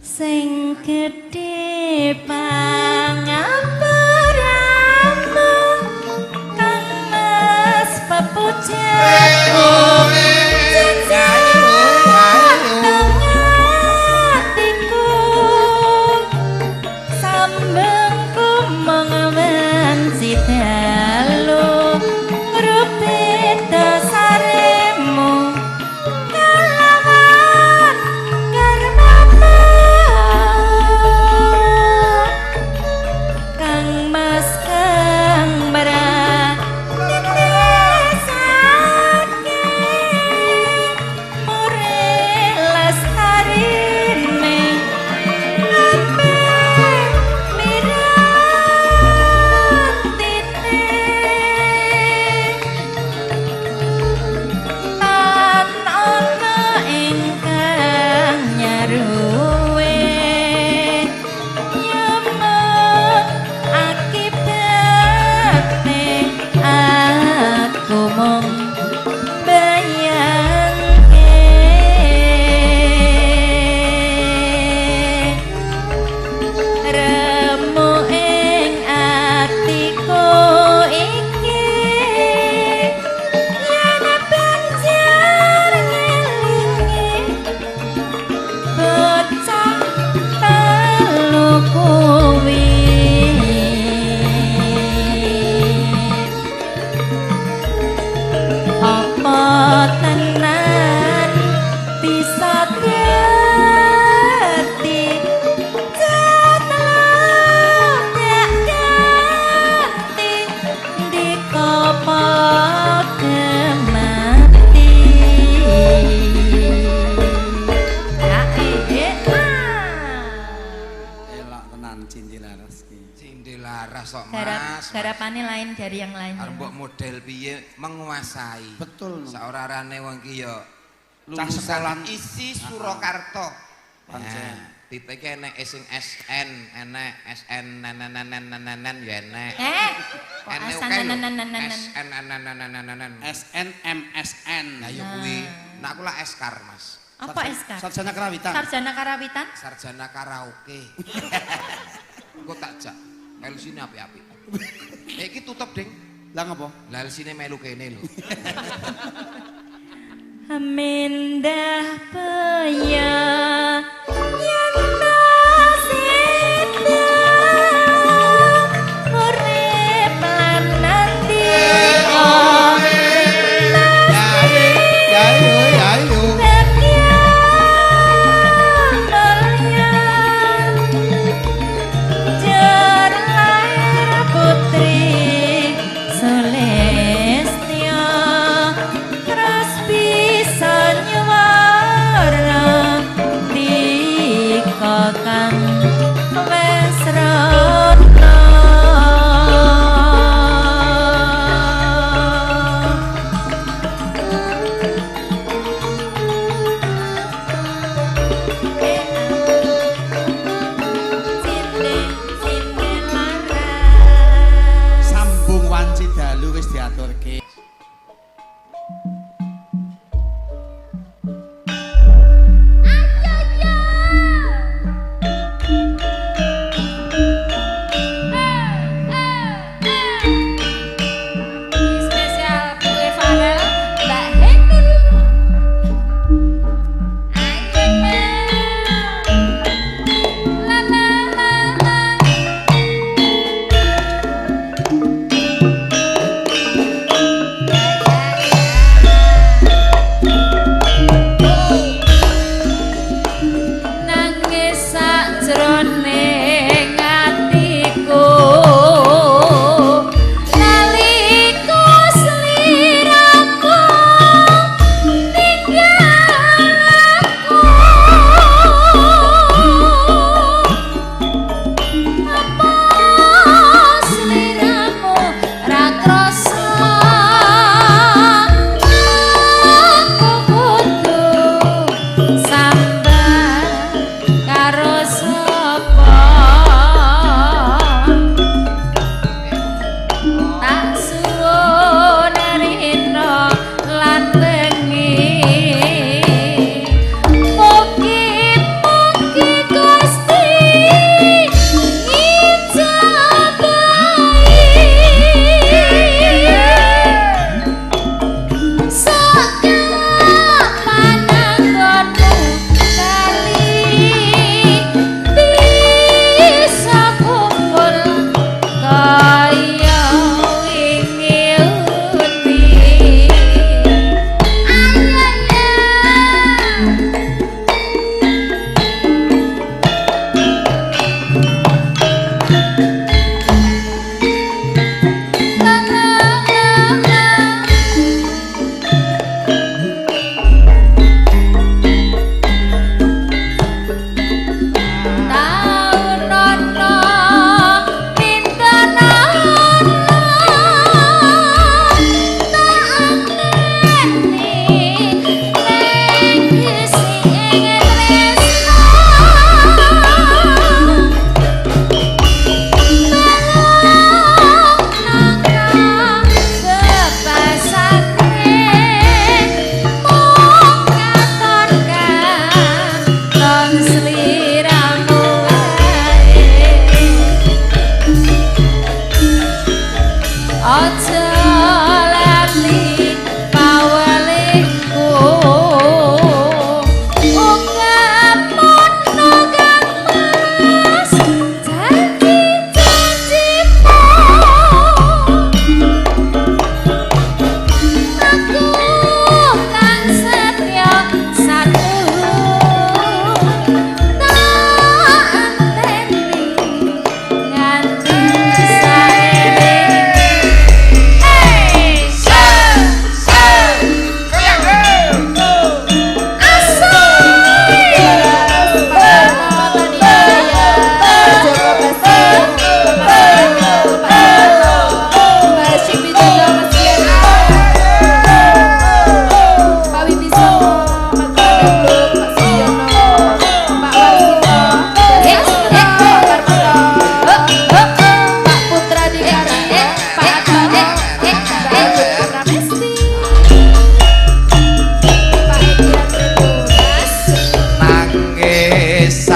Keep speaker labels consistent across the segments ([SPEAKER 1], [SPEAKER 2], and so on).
[SPEAKER 1] Sing gedhe pangampuramu Kang Mas pepujaku sambengku mengawan sidalu ngrupit dasaremu kalawan karmamu Kang Mas Kang Bara nitesake mure lestarine lambe mirantine tan ana ingkang nyaruwe nyemeng akibate aku mung bayangke remu ing atiku iki yen banjur ngelingi bocah telu kuwi apa tenan bisa dadi jatlah ganti dikopo kemati
[SPEAKER 2] Elok tenan Cinti Laras ki.
[SPEAKER 3] Cinti Laras kok Mas.
[SPEAKER 1] Garapane lain dari yang lain.
[SPEAKER 3] Arep mbok model piye menguasai.
[SPEAKER 2] Betul.
[SPEAKER 3] Saorarane wong ki ya
[SPEAKER 2] Cah sekolah
[SPEAKER 3] isi Surakarta.
[SPEAKER 2] Pancen.
[SPEAKER 3] Tipe ki enek sing SN, enek SN nenen ya enek.
[SPEAKER 1] Kok asan nanan
[SPEAKER 3] SN
[SPEAKER 2] SNMSN.
[SPEAKER 3] Lah ya kuwi. Nah aku lah Eskar, Mas.
[SPEAKER 1] apa SK?
[SPEAKER 2] Sarjana Karawitan.
[SPEAKER 1] Sarjana Karawitan?
[SPEAKER 3] Sarjana karaoke. Engko tak jak. LC-ne apik-apik. Iki tutup, Ding.
[SPEAKER 2] Lah ngopo?
[SPEAKER 3] Lah LC-ne melu kene lho.
[SPEAKER 1] Mindah paya yen nasida urip lan nandika
[SPEAKER 2] Ayo.
[SPEAKER 1] Jar lahir putri Sulistya terus bisa nyuwara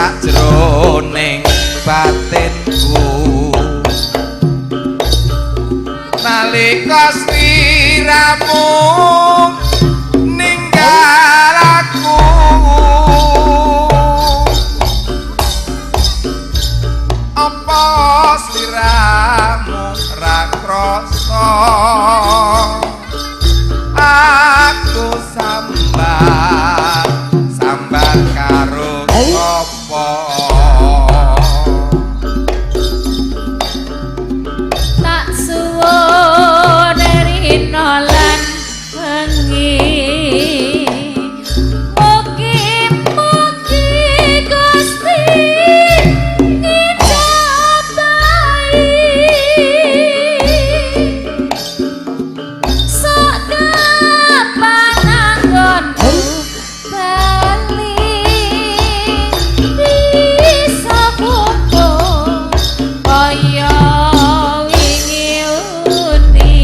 [SPEAKER 3] sakjroning batinku nalika sliramu ninggal aku apa sliramu ra krasa aku sambar karo sapa
[SPEAKER 1] tak suwun rino lan wengi mugi-mugi Gusti ngijabahi sok pananggonku bali bisa kumpul kaya wingi uti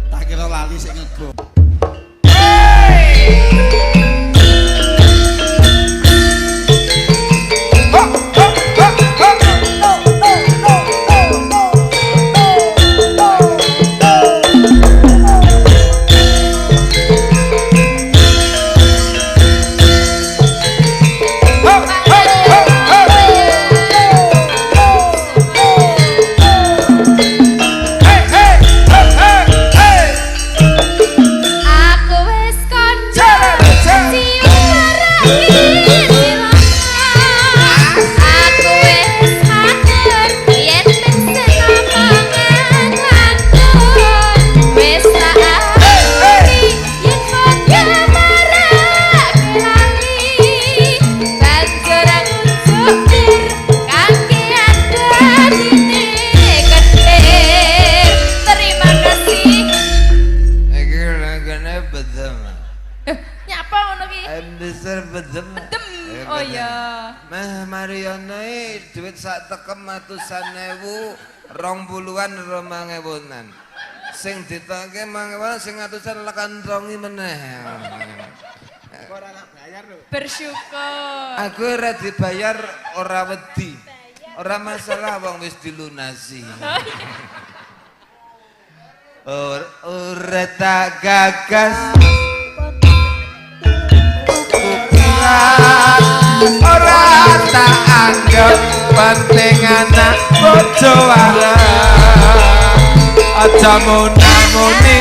[SPEAKER 2] Tak kira lali sik ngego.
[SPEAKER 1] Oh iya.
[SPEAKER 3] Meh Mariana duit sak tekem atusan ewu 20-an 2000-an. Sing ditake 2000, sing atusan lekantongi meneh.
[SPEAKER 2] Ora nak bayar lho.
[SPEAKER 1] Bersyukur.
[SPEAKER 3] Aku ora dibayar ora wedi. Ora masalah wong wis dilunasi. Ora tak gagas. Ora tak anggap penting anak bojo aja muni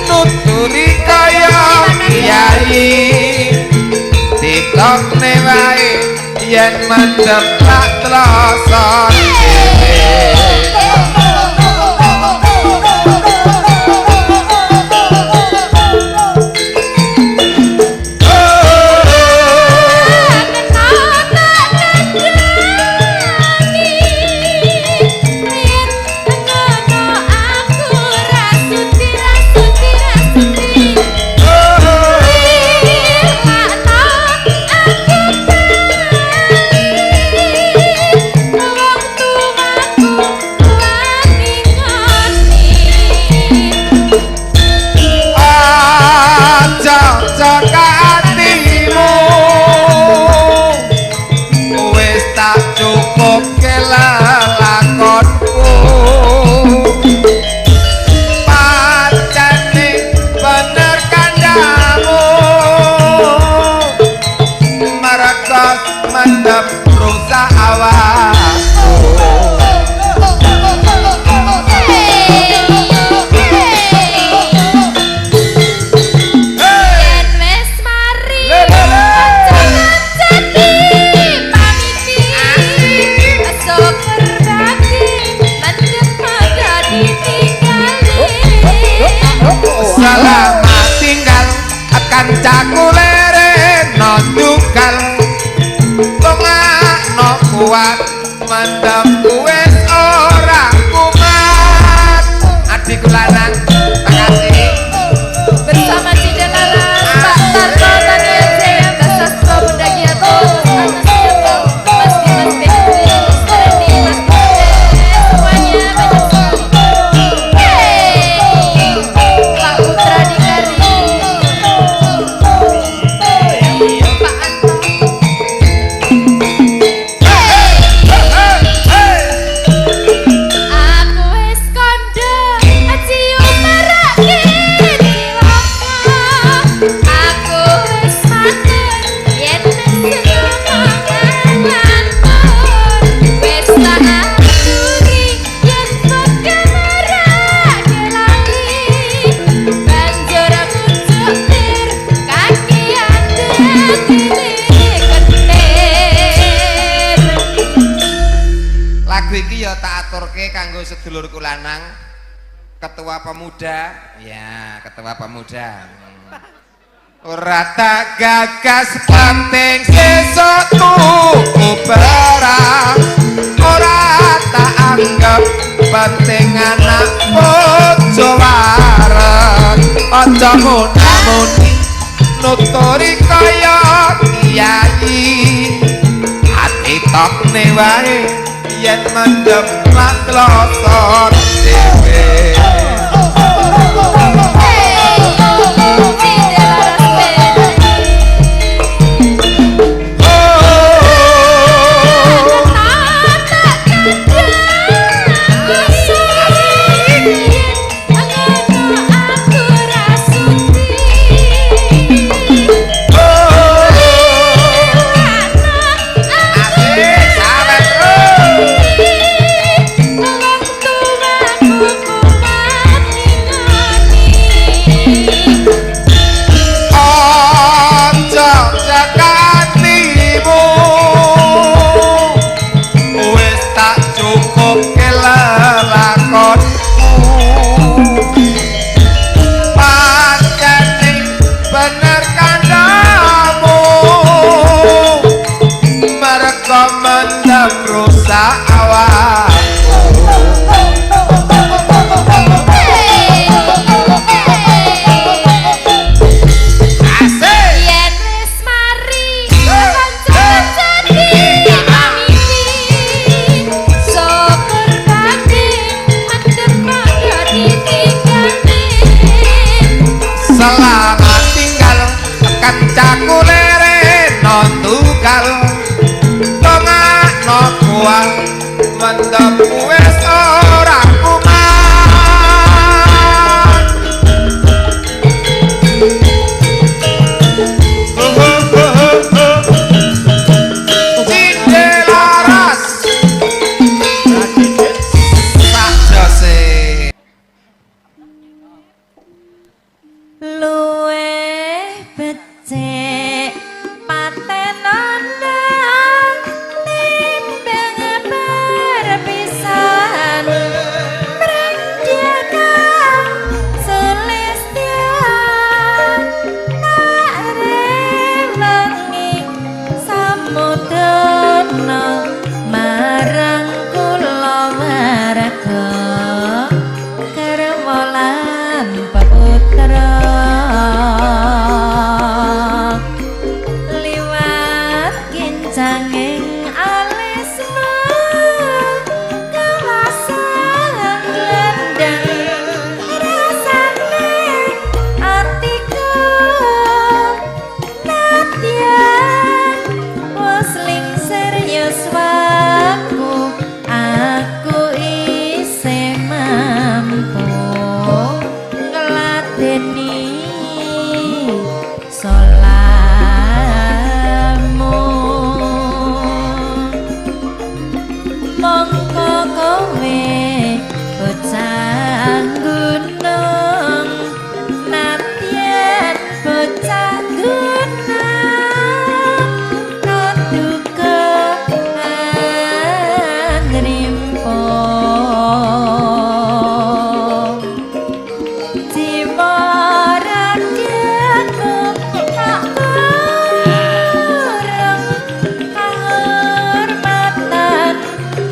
[SPEAKER 3] nuturi kaya kiai ditokne wae yen mendem tak teloson
[SPEAKER 1] Kenapa
[SPEAKER 3] mendem rusak awak. Selamat tinggal kancaku lere non tunggal tongakno kuat mendem wis ora kumat. Adikku lanang makasih
[SPEAKER 1] bersama Cinta Laras, Pak Tarto, Tania Jaya, Mbak Sastro, Bunda Giato, Mas Giato, Mas Dimas Bekti, Mas Randy, Mas Budi, semuanya banyak sekali. Hey, Pak Putra Dikari, Pak Anto. Aku wis kondo cium merak kiri loko. Aku wis matur yen senengan pun wis tak aturi yen bakal merak lagi. Banjur muncul tir kaki ati ketir.
[SPEAKER 3] lagu iki ya tak aturke kanggo sedulurku lanang ketua pemuda ya ketua pemuda ora tak gagas penting sesuk tuku barang ora tak anggap penting anak bojo wareng aja muni nuturi kaya kiai ati tokne wae yen mendem lan klosor dhewe. Selamat tinggal kancaku lere non tunggal tongakno kuat mendem wis ora kumat. Cinta Laras sak jose
[SPEAKER 1] luwih becik paten nandang timbang perpisahan prandiakan selestian tak relengi samudana marang kula warga kermolan peputra liwat kincanging alismu kawasan lendang rasane atiku nadyan wis serius waku aku isih mampu ngladeni solamu kowe bocah gunung natyen bocah gunung noduka nrimpo jiwa rakyatku tak kurang kehormatan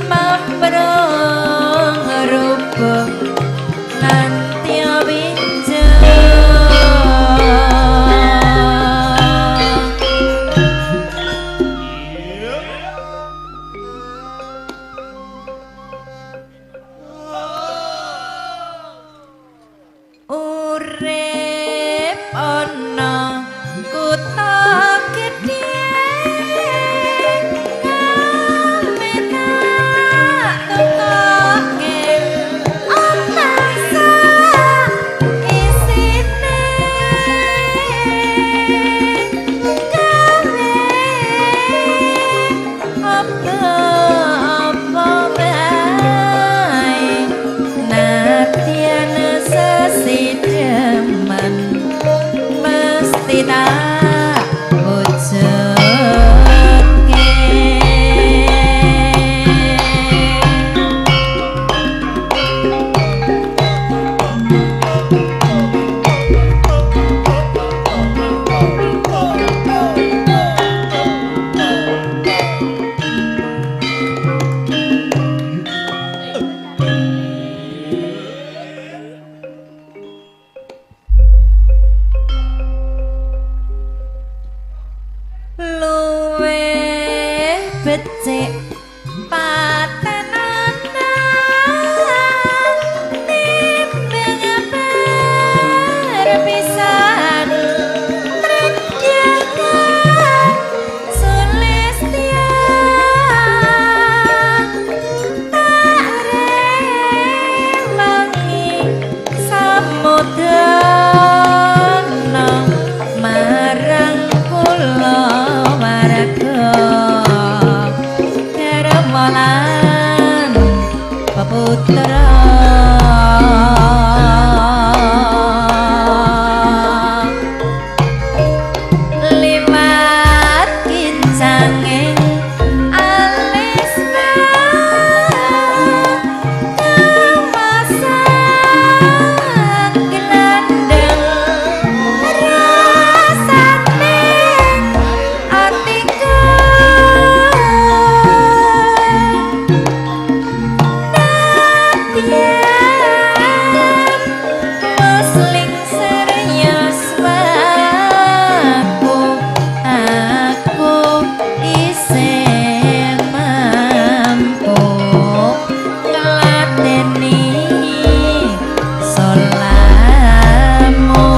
[SPEAKER 1] mamprong rubuh nganti winjeng urip ana kutha gedhe kamenak tokoke omasa isine gawe apa-apa bae natyan sesideman mesti tak wujudke luwih becik patenan timbang berpisahan renjangan sulistya tak rewangi samudana marang kula warga keremalan peputra liwat kincanging alisna kemasan gelandeng rasane atiku musling serius aku isih mampu ngeladeni solamu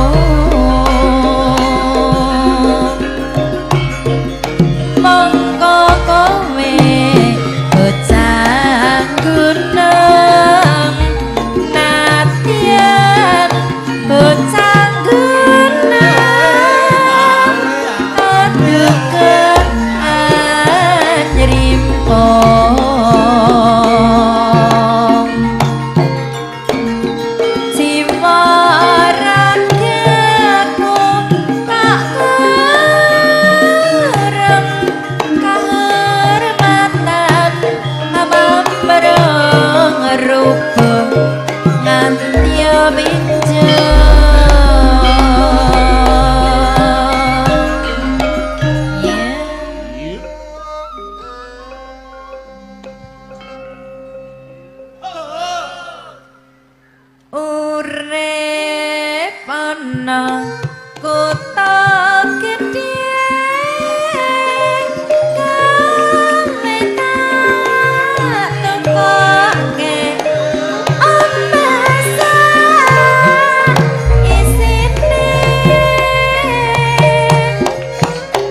[SPEAKER 1] mongko kowe bocah gunung natyan bocah gunung aduke anjrimpo jiwa rakyatku tak kurang kehormatan mamprong rubuh nganti winjeng urip ana kutha gedhe kamenak tokoke omasa isine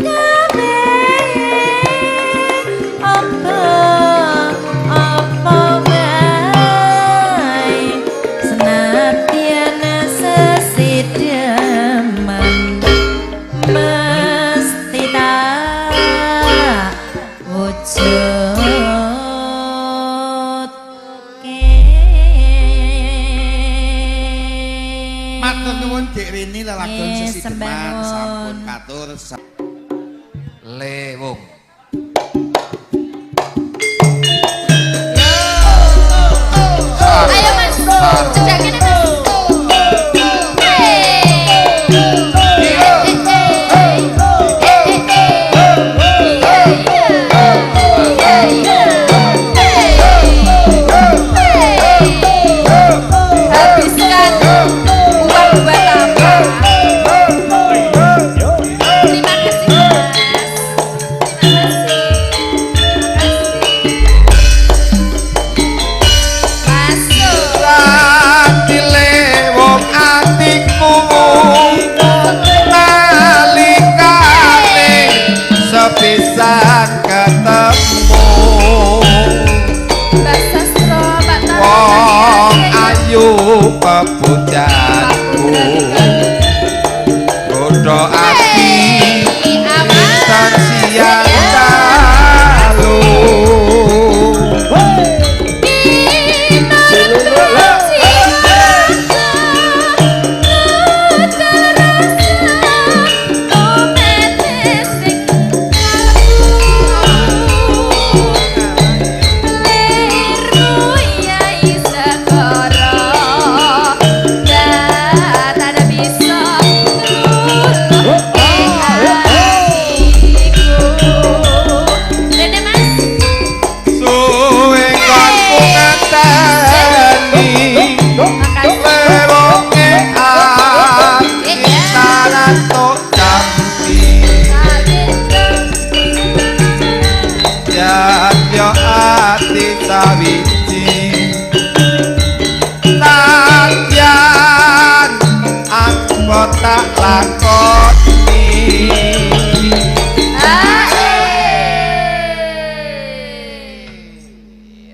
[SPEAKER 1] gawe apa-apa bae senadyan sesideman mesti tak wujud
[SPEAKER 2] Dik Rini lelagon
[SPEAKER 1] Nggih,
[SPEAKER 2] sesideman
[SPEAKER 1] sembahun.
[SPEAKER 2] sampun katur
[SPEAKER 3] Lewung.
[SPEAKER 1] Ayo Mas, cedak kene Mas. Habiskan uang buat apa? Terima kasih Mas. Terima kasih. Masuk.
[SPEAKER 3] Ati lewung atiku nalikane sepisan ketemu
[SPEAKER 1] Mbak Sastro, Mbak
[SPEAKER 3] wong
[SPEAKER 1] Tara.
[SPEAKER 3] ayu pepujanku bodho ati insan siang dalu suwe kanku ngenteni lewonge ati tanan tok jampi jan yo ati sawiji tanjan aku tak lakoni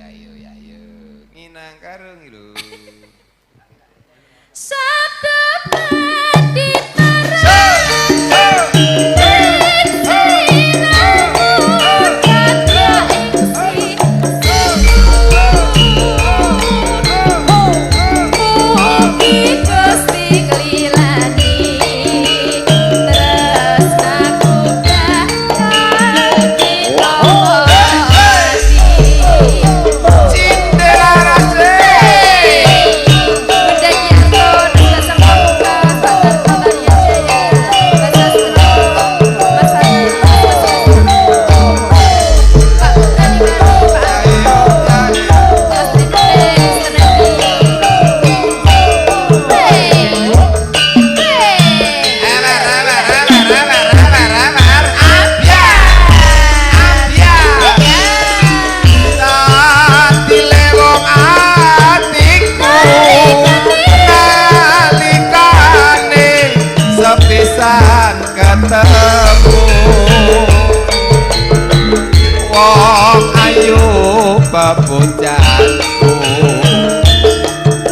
[SPEAKER 3] ayo nginang karung lho Cindela rase Ati lewong atiku nalikane sepisan ketemu wong ayu pepujanku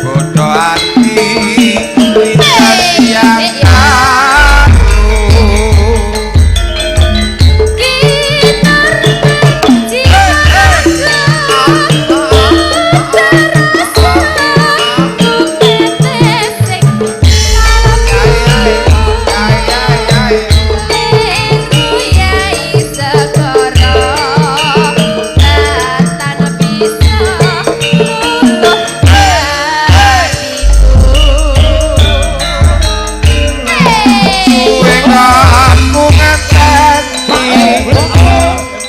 [SPEAKER 3] bodho ati insan siang dalu suwe aku ngenteni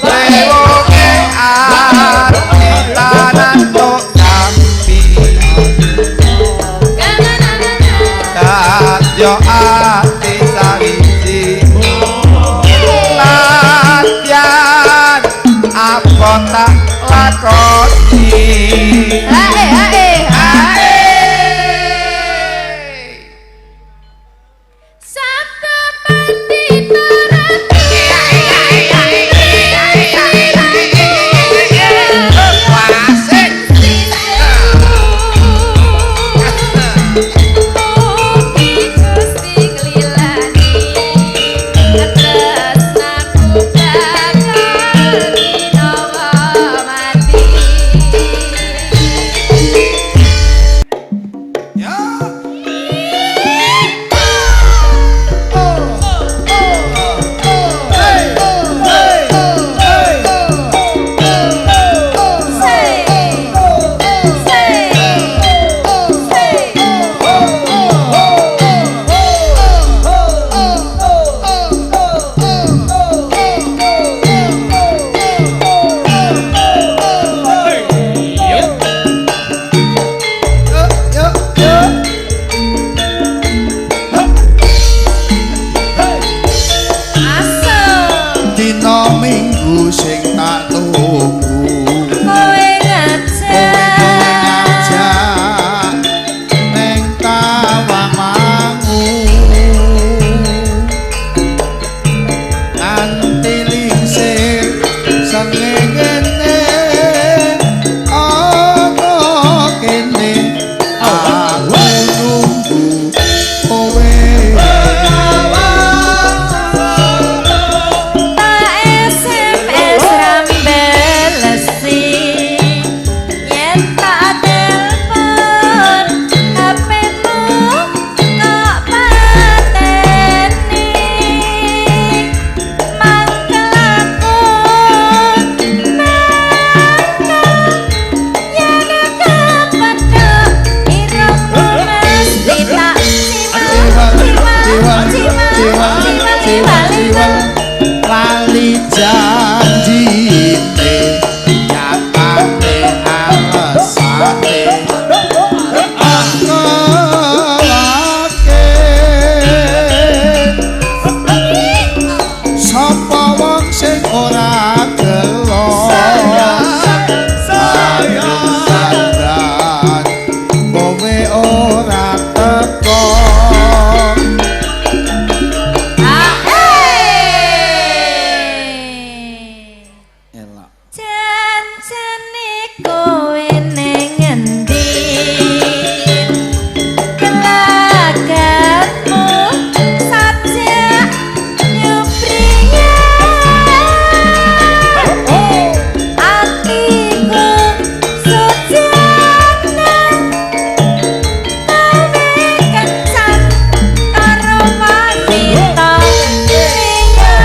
[SPEAKER 3] lewonge ati tanan tok jampi yo ati sawiji latihan apa tak lakoni
[SPEAKER 2] ngene ana kene aku nunggu kowe
[SPEAKER 1] tak SMS rambelesi yen tak telepon HP-mu kok pateni mangkel aku yen kepethuk irungmu mesti tak
[SPEAKER 2] lali janjine nyatane alesane angelake sapa wong sing ora gelo sayang kowe ora teko elok
[SPEAKER 1] janjane kowe ning endi kelagatmu sajak nyupriya atiku sujana kowe kencan karo wanita liya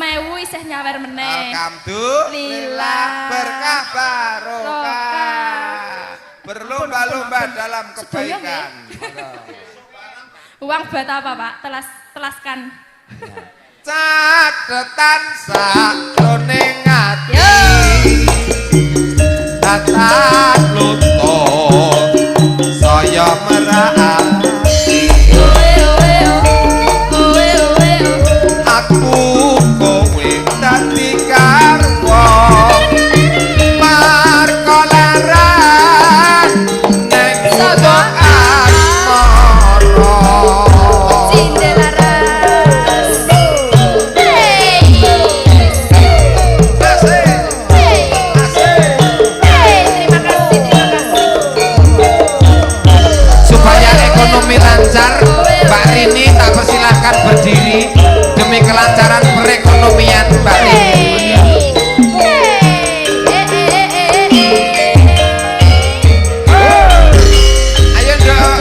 [SPEAKER 1] ewu isih nyawer meneh.
[SPEAKER 3] Alhamdulillah berkah barokah. Berlomba-lomba dalam kebaikan.
[SPEAKER 1] Uang buat apa, Pak? Telaskan.
[SPEAKER 3] Catetan sakroning ati.
[SPEAKER 1] Yo.
[SPEAKER 3] Tatat lutut saya merahati. Aku kowe dadi garwa markolaran ning saka asmara.
[SPEAKER 1] Cindelaras. Hey.
[SPEAKER 3] Asik,
[SPEAKER 1] Hey.
[SPEAKER 3] asik.
[SPEAKER 1] Hey, terima kasih.
[SPEAKER 3] Supaya ekonomi lancar, Mbak Rini tak persilahkan berdiri demi kelancaran perekonomian Mbak Rini. Ayo dong.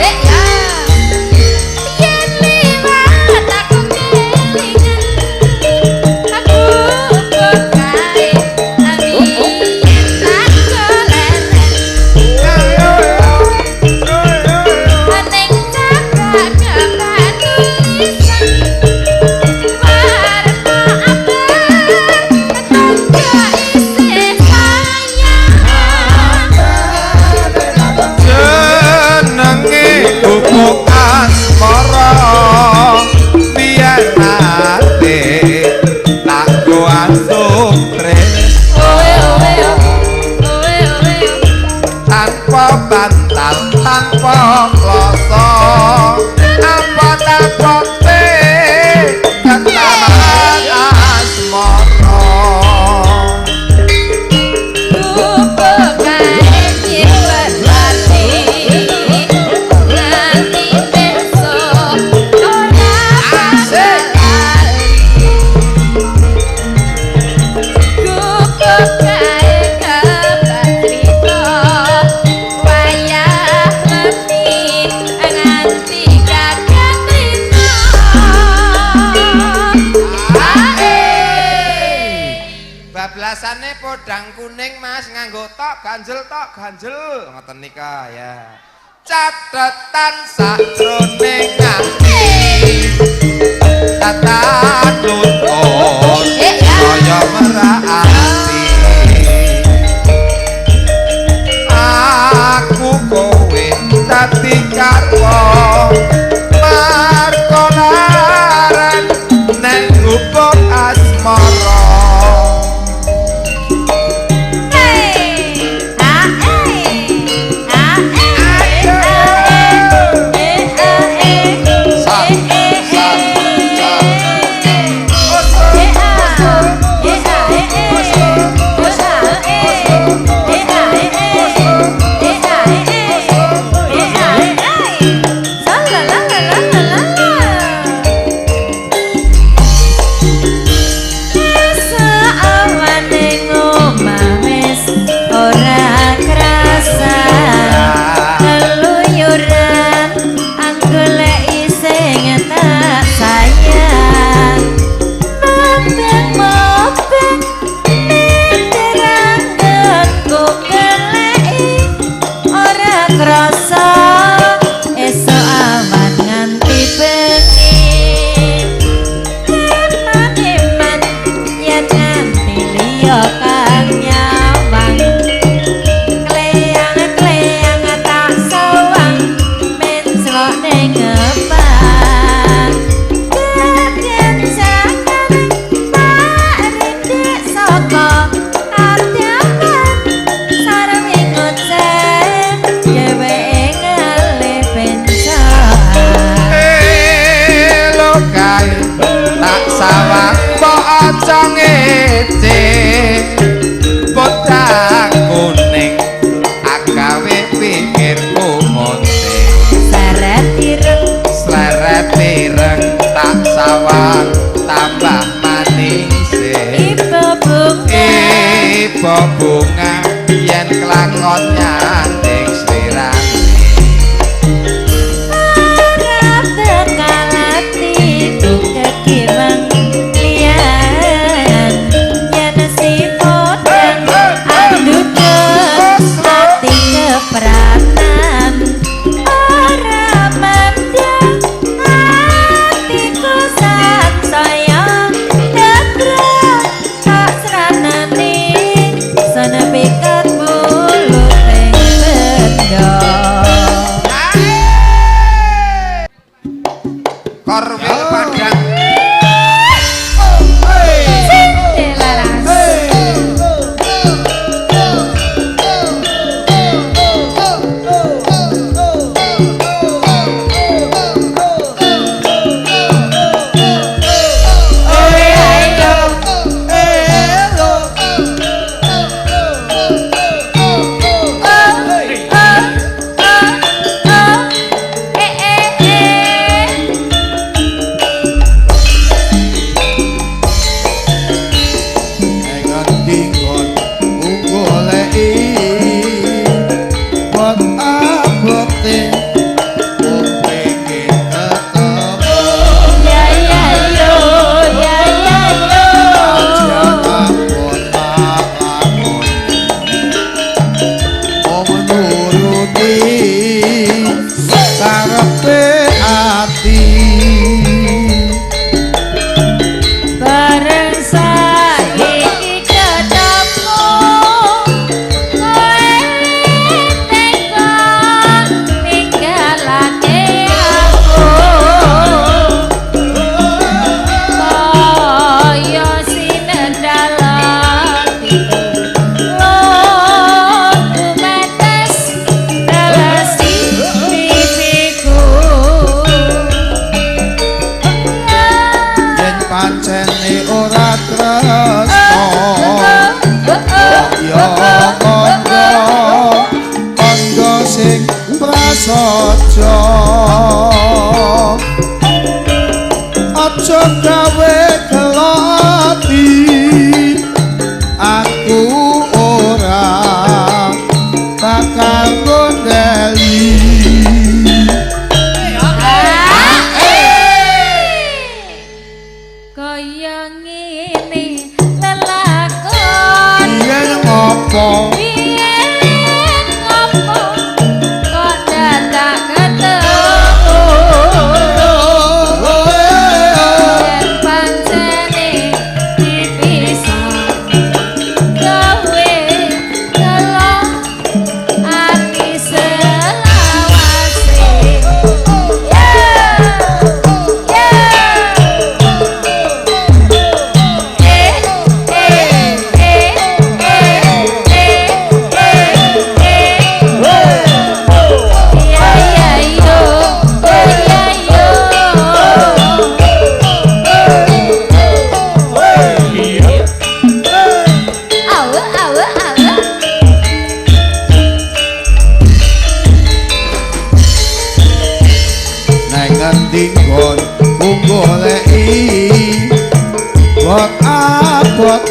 [SPEAKER 3] Jenenge buku asmara biar nate tak kuasuk tanpa bantal tanpa kloso apa tak kote ketaman asmara. Bablasane podang kuning Mas nganggo tok ganjel ngoten nika ya. Catetan sakjroning ati tatat lutut kaya merahati. Aku kowe dadi garwa markolaran nang gubuk asmara. Bunga yen kelakon nyanding sliramu
[SPEAKER 4] ora tekalati ku kekiwang liyane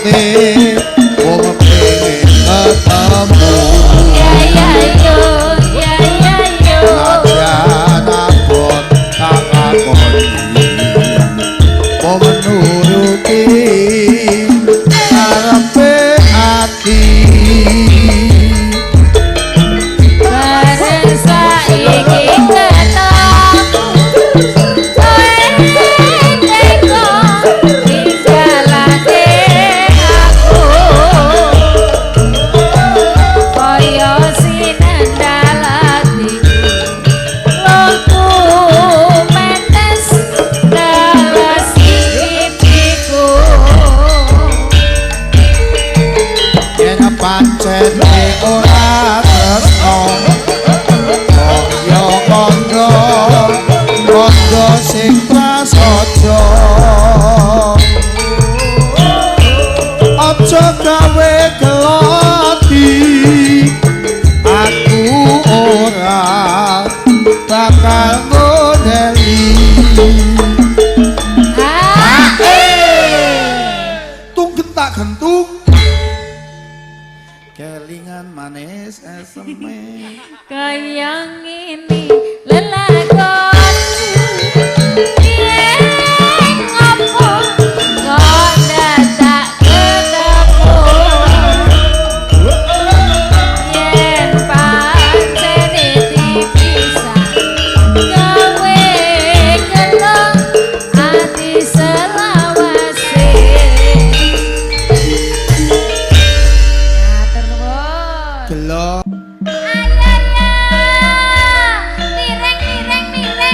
[SPEAKER 2] ati wong pengen ketemu
[SPEAKER 1] Ya ya yo, ya ya yo.
[SPEAKER 2] najan abot tak lakoni wong nuruti karepe ati
[SPEAKER 1] Bareng saiki ketemu, kowe teko ninggalake aku. Kaya sinendal atiku, loku metes dalas pipiku.
[SPEAKER 2] yen pancen ora tresno kaya kandha kandha sing prasaja aja gawe gelati aku ora bakal ngodeli tunggen tak gentung kelingan manis eseme
[SPEAKER 1] Kaya ngene lelakon yen ngopo kok dadak ketemu yen pancen dipisah gawe kelo ati selawase Matur nuwun
[SPEAKER 2] gelo
[SPEAKER 1] Ayaya, mireng mireng mireng.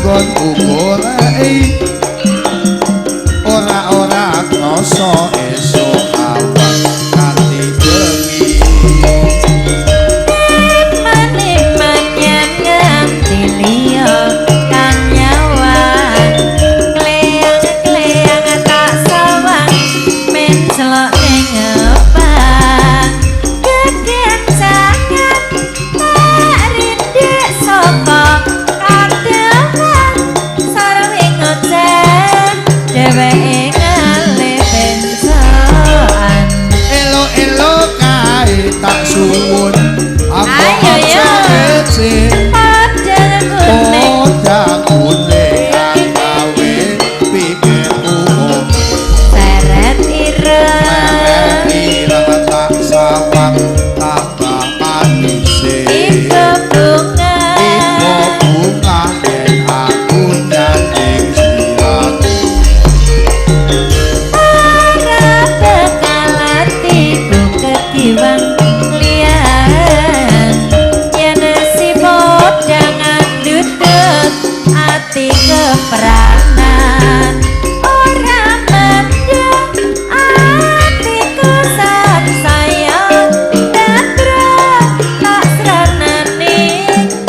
[SPEAKER 2] anggonku goleki ora krasa esuk awan kanthi bengi
[SPEAKER 1] Manik-manyan nganti liya kang nyawan Kleyang-kleyang tak sawang men celok ning ngepang Gedhen sangat tak rindik saka kadehan sareng ngoceh dheweke ngalih bensoan
[SPEAKER 2] elo kae tak suwun apa aja
[SPEAKER 1] padha kuning
[SPEAKER 2] Podang kuning gawe pikirku
[SPEAKER 1] seret ireng
[SPEAKER 2] ireng tak sawang tambah manise
[SPEAKER 1] iku bunga
[SPEAKER 2] iku bunga yen aku nyanding siraku
[SPEAKER 1] ora bakal atiku ketiwang liyan yen si jangan duduk ati kepranan ora mendem atiku sak sayang datro tak seranani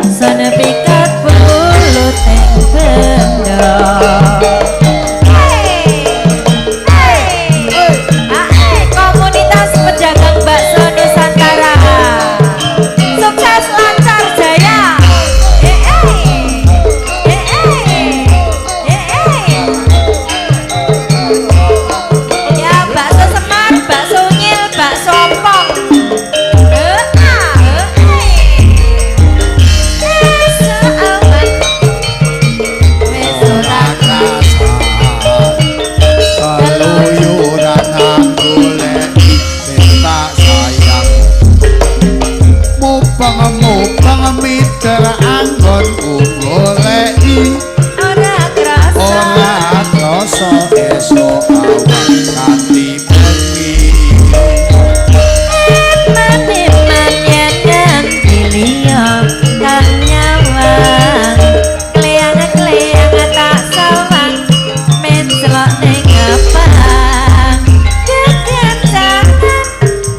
[SPEAKER 1] sana pikat bulu teng bendo komunitas pedagang bakso Nusantara sukses lancar jaya ya bakso Semar, bakso Unyil, bakso Ompong awan wis ora
[SPEAKER 2] keluyuran goleki tak sayang mupeng miter anggonku goleki
[SPEAKER 1] ora krasa
[SPEAKER 2] ora krasa esuk awan kanthi bengi
[SPEAKER 1] Manik-manik nganti liya kang nyawang Kleyang-kleyang tak sawang men celok ning ngepang Gedhen sangat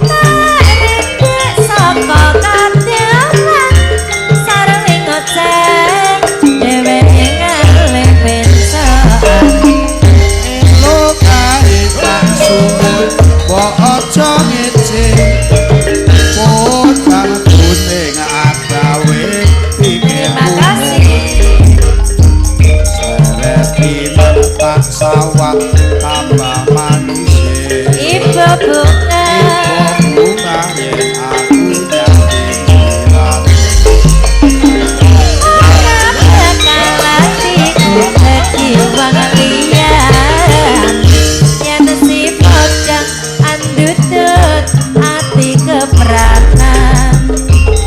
[SPEAKER 1] tak rindik saka kadehan sareng ngoceh dheweke ngalih bensoan
[SPEAKER 2] elo kae tak suwun mbok aja ngece podang kuning agawe
[SPEAKER 1] terima
[SPEAKER 2] pikirku
[SPEAKER 1] kasih
[SPEAKER 2] Sereti tak sawang tambah manise
[SPEAKER 1] ibu bunga
[SPEAKER 2] ibu bunga yen aku nyanding siraku
[SPEAKER 1] ora bakal atiku ketiwang liyan yen si podang andudut ati kepranan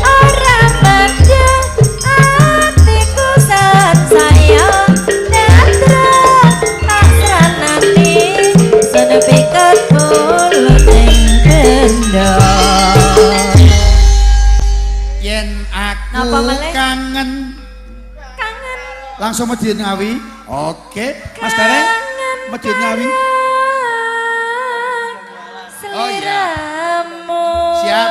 [SPEAKER 1] ora mendem atiku sak sayang datro tak seranani sana pikat bulu ning bendo
[SPEAKER 2] yen aku
[SPEAKER 1] Napa meneh?
[SPEAKER 2] kangen
[SPEAKER 1] kangen
[SPEAKER 2] langsung Masjid Ngawi oke Mas Dereng Masjid Ngawi Oh, iya.
[SPEAKER 1] seliramu
[SPEAKER 2] Siap.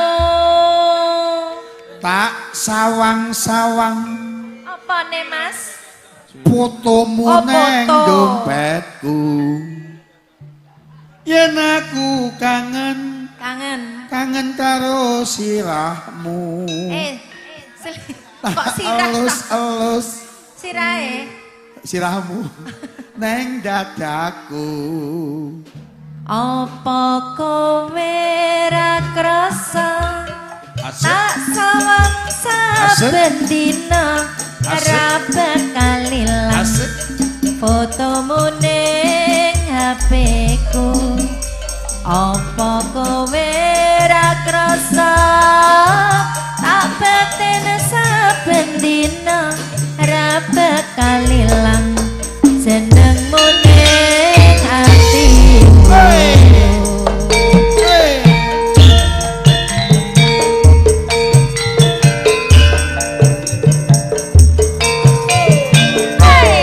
[SPEAKER 2] tak sawang-sawang
[SPEAKER 1] apa nih mas
[SPEAKER 2] fotomu
[SPEAKER 1] Oh,
[SPEAKER 2] neng
[SPEAKER 1] foto.
[SPEAKER 2] dompetku yen aku kangen
[SPEAKER 1] kangen
[SPEAKER 2] karo sirahmu
[SPEAKER 1] kok sirah
[SPEAKER 2] elus
[SPEAKER 1] sirahe
[SPEAKER 2] sirahmu neng dadaku
[SPEAKER 1] apa kowe ra krasa
[SPEAKER 2] Asik.
[SPEAKER 1] tak sawang saben dina
[SPEAKER 2] Asik.
[SPEAKER 1] ra bakal ilang
[SPEAKER 2] asik
[SPEAKER 1] fotomu ning HP ku apa kowe ra krasa tak batin saben dina ra bakal ilang senengmu ning atiku
[SPEAKER 2] hey.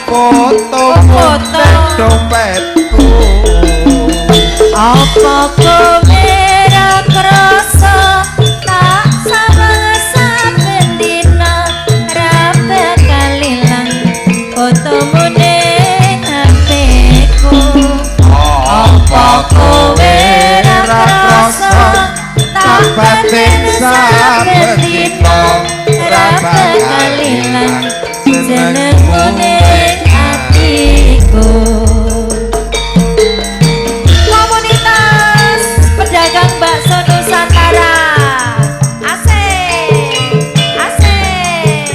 [SPEAKER 4] fotomu
[SPEAKER 1] Foto.
[SPEAKER 4] ning dompetku.
[SPEAKER 1] Apa kowe ra krasa tak sawang saben dina ra bakal ilang fotomu ning HP-ku. Apa kowe ra krasa tak batin saben dina ra bakal ilang jenengmu ning atiku. Komunitas pedagang bakso Nusantara, asik, asik,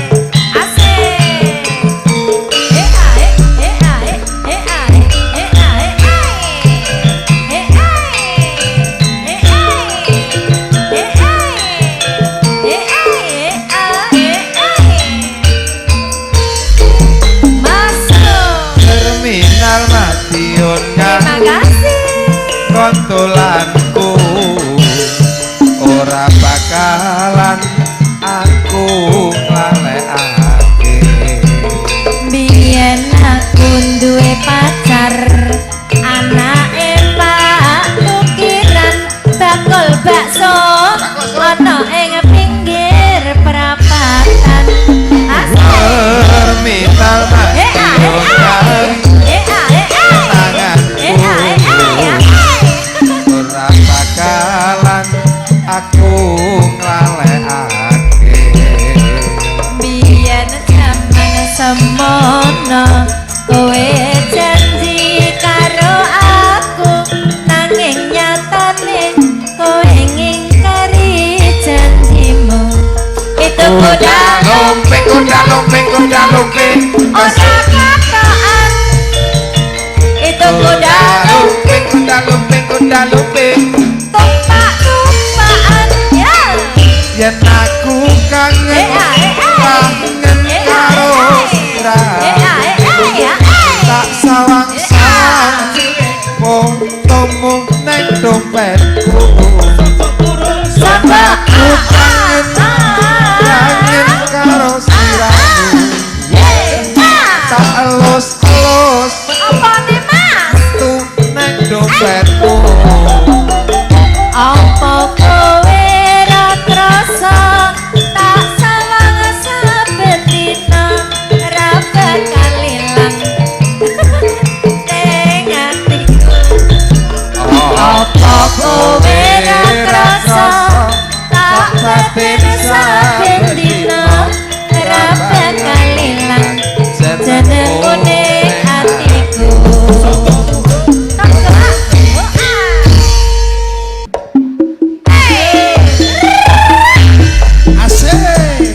[SPEAKER 1] asik. Ae, ae, ae, ae, ae, ae,
[SPEAKER 4] Terminal Madiun
[SPEAKER 1] terima
[SPEAKER 4] kan
[SPEAKER 1] kasih.
[SPEAKER 4] kontolanku ora bakalan aku nglalekake.
[SPEAKER 1] Biyen aku duwe pacar, anake Pak Tukiran, bakul bakso ana ing pinggir perapatan.
[SPEAKER 4] Terminal Madiun kan ora bakalan aku nglalekake.
[SPEAKER 1] Biyen jaman semono kowe janji karo aku, nanging nyatane kowe ngingkari janjimu. Itu kuda
[SPEAKER 4] lumping, kuda lumping, kuda lumping.
[SPEAKER 1] ora katokan. Itu kuda
[SPEAKER 4] lumping, kuda lumping, kuda lumping.
[SPEAKER 1] tumpak-tumpakan ya.
[SPEAKER 4] Yen aku kangen, kangen karo sira, tak sawang-sawang fotomu ning dompetku.
[SPEAKER 1] Sapa
[SPEAKER 4] Aku kangen, kangen karo siramu, tak elus-elus
[SPEAKER 1] apa nih mas?
[SPEAKER 4] tu ning dompetmu.
[SPEAKER 1] Apa kowe ra krasa tak sawang saben dina ra bakal ilang ning atiku. Apa kowe ra krasa tak batin saben dina ra bakal ilang jenengmu ning atiku.
[SPEAKER 2] Asik.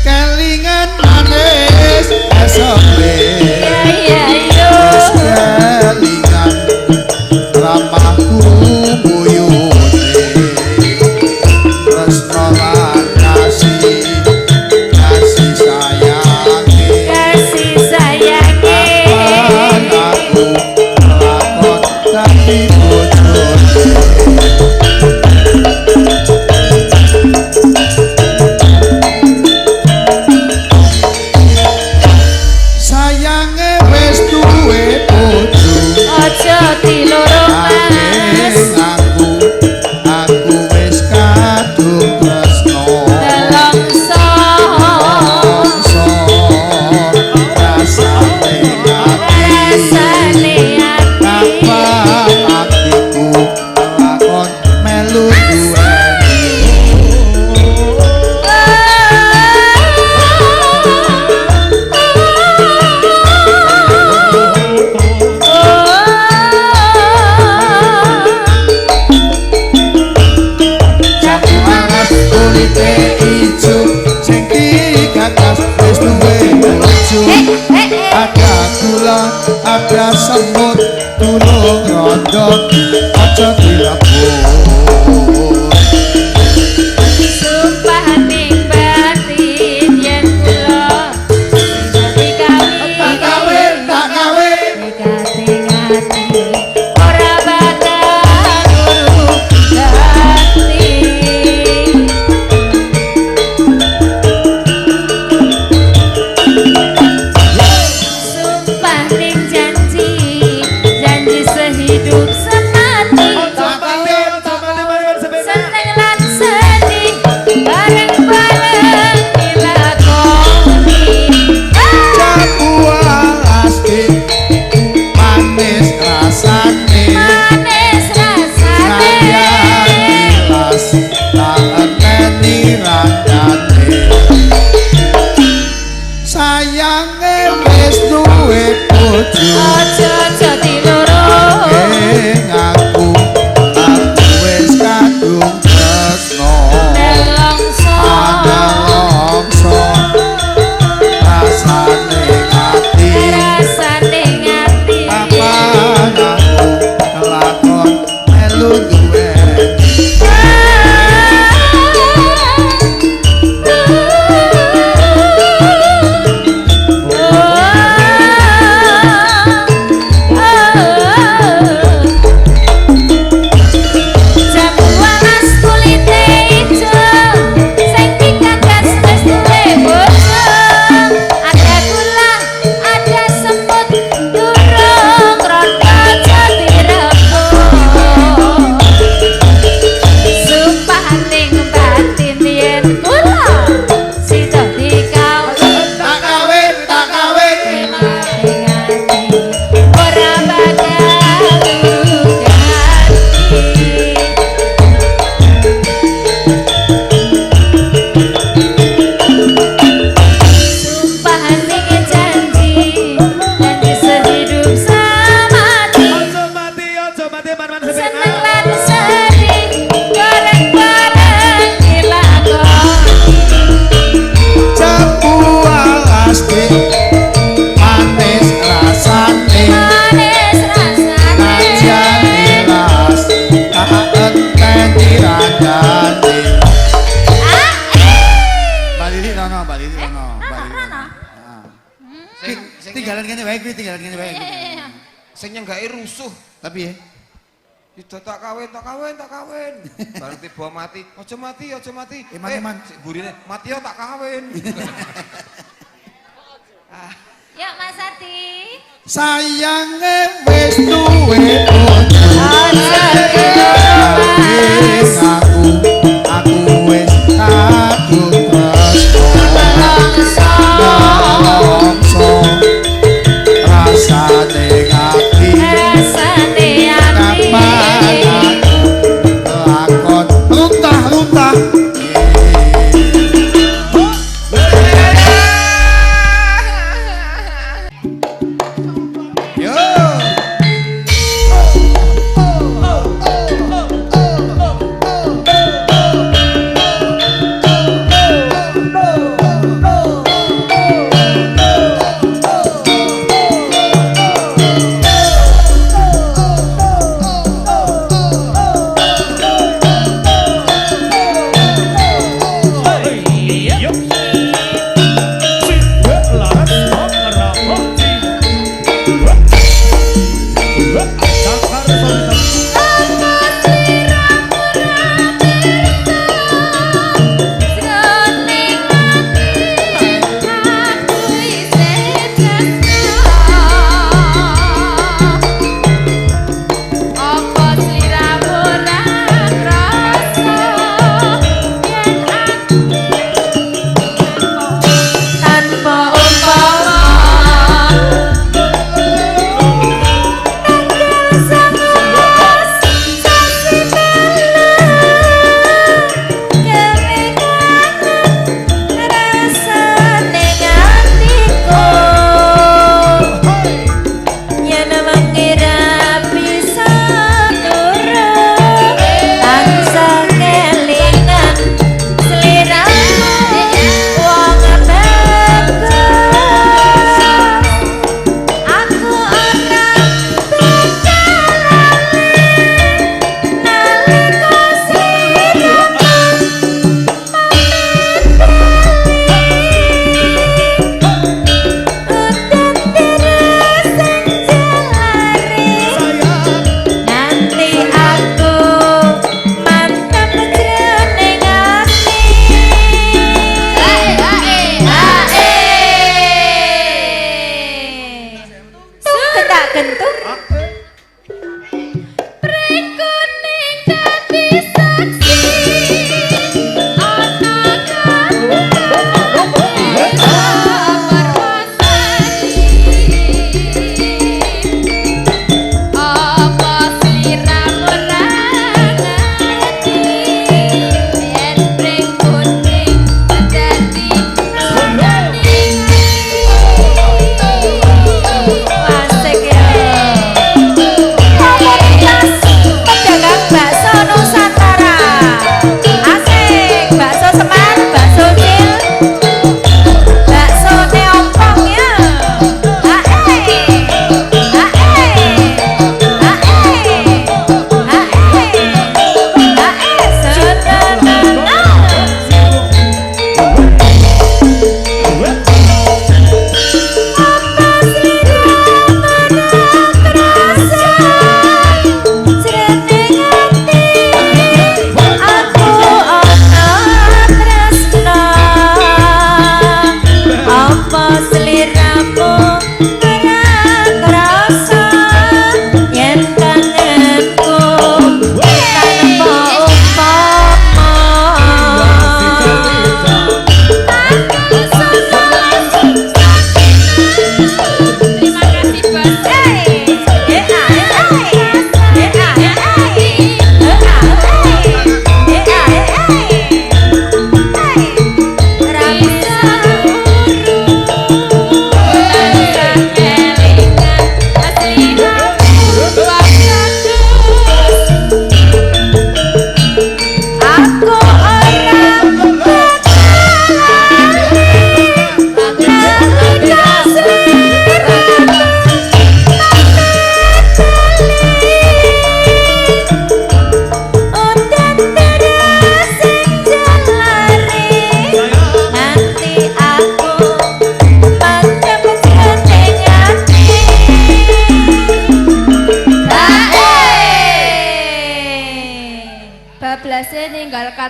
[SPEAKER 2] Kelingan manis esope. Wis kelingan ramahku buyute. Tresno lan kasih, kasih sayange. Aku lakon dadi bojone. Sayange wis duwe bojo. Nanging aku wis kadung tresno. Mongso rasane ati. Kapan atiku lakon melu duweni. Kulite ijo sing digagas wis duwe bojo. Ada gula, ada semut, tulung rondo, aja dilapur. tinggalan kene wae kuwi, tinggalan kene wae.
[SPEAKER 3] Sing nyenggake rusuh.
[SPEAKER 2] Tapi ya.
[SPEAKER 3] Itu tak kawin. Bareng tiba mati. Aja mati.
[SPEAKER 2] Eman.
[SPEAKER 3] Sik burine, mati yo tak kawin.
[SPEAKER 1] Yuk Mas Adi.
[SPEAKER 2] Sayange wis duwe bojo. Aku wis kadung tresno. Rasane ati. Lakon luntah-luntah. Yo.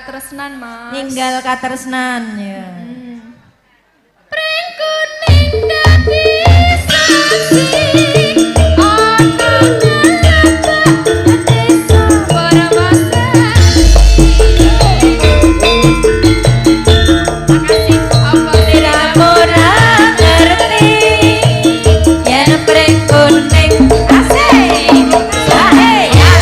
[SPEAKER 1] katresnan mas.
[SPEAKER 5] Ninggal katresnan ya.
[SPEAKER 1] Pring kuning dadi saksi ana ngelabak desa para makasih apa
[SPEAKER 5] Sira ora ngerti yen pring kuning asik. Sae ya.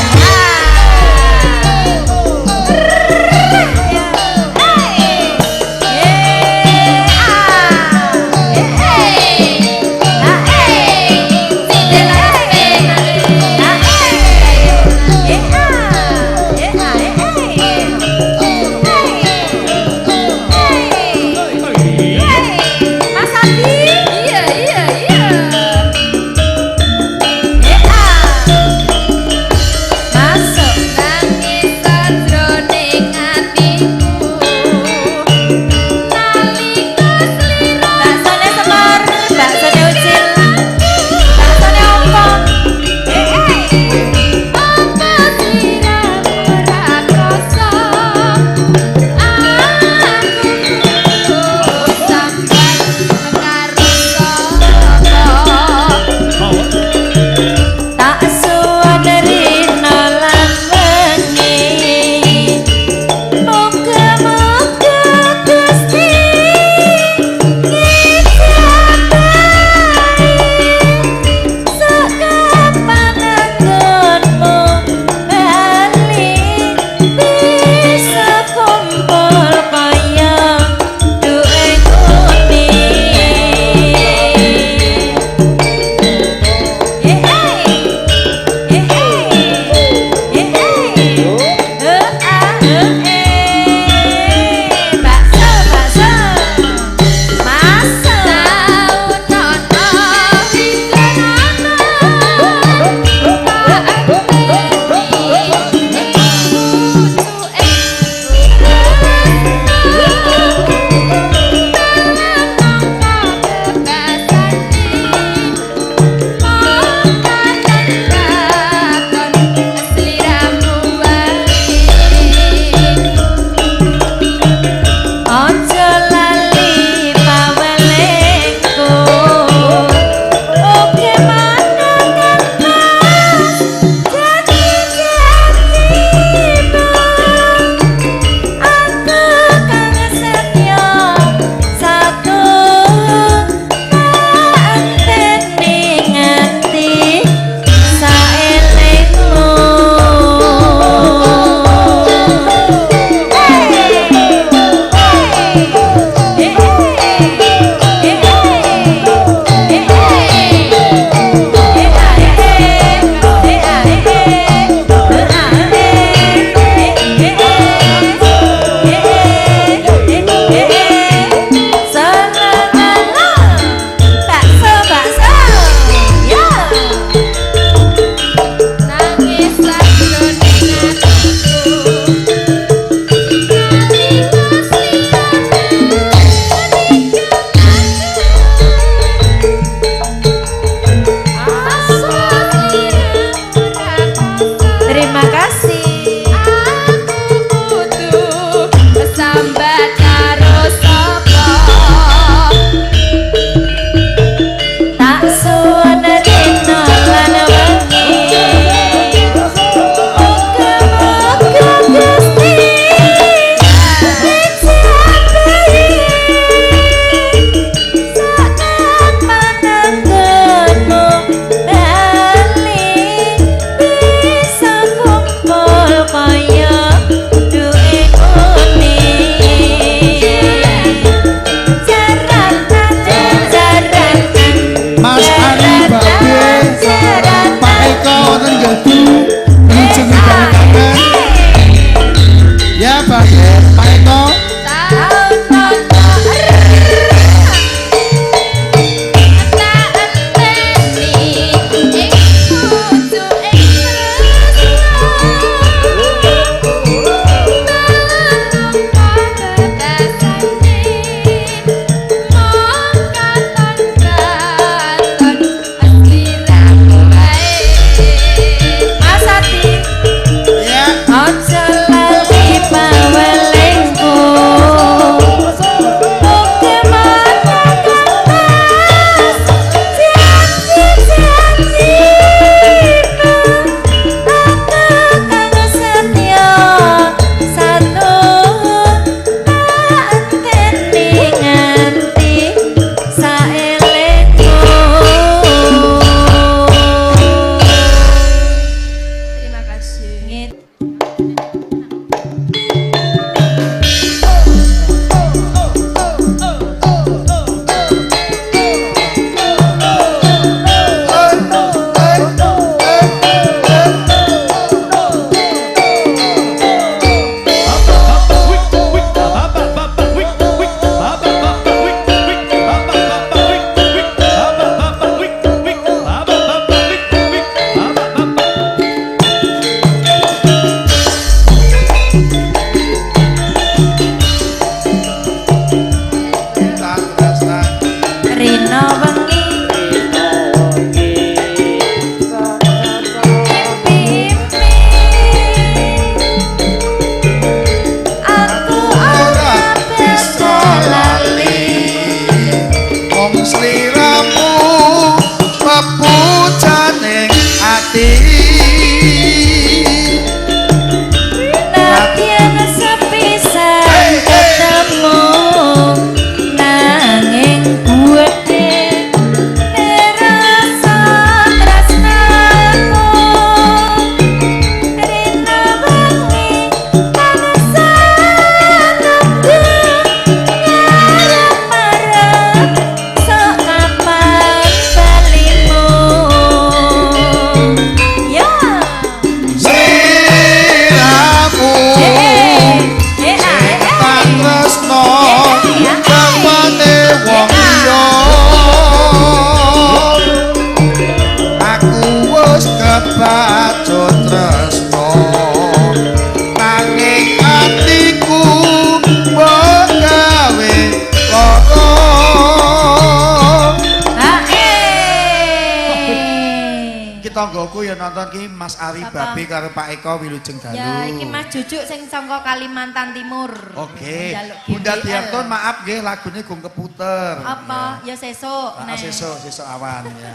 [SPEAKER 2] tanggoku ya nonton ki Mas Ari
[SPEAKER 5] Apa?
[SPEAKER 2] Babi karo Pak Eko Wilujeng Dalu.
[SPEAKER 5] Ya iki Mas Jujuk sing saka Kalimantan Timur.
[SPEAKER 2] Oke.
[SPEAKER 5] Njaluk
[SPEAKER 2] Bunda
[SPEAKER 5] GBL.
[SPEAKER 2] Diarton maaf nggih lagune gong keputer.
[SPEAKER 5] Apa? Ya sesuk.
[SPEAKER 2] Ya. Sesuk awan ya.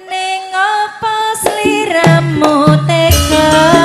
[SPEAKER 5] Ning apa sliramu tega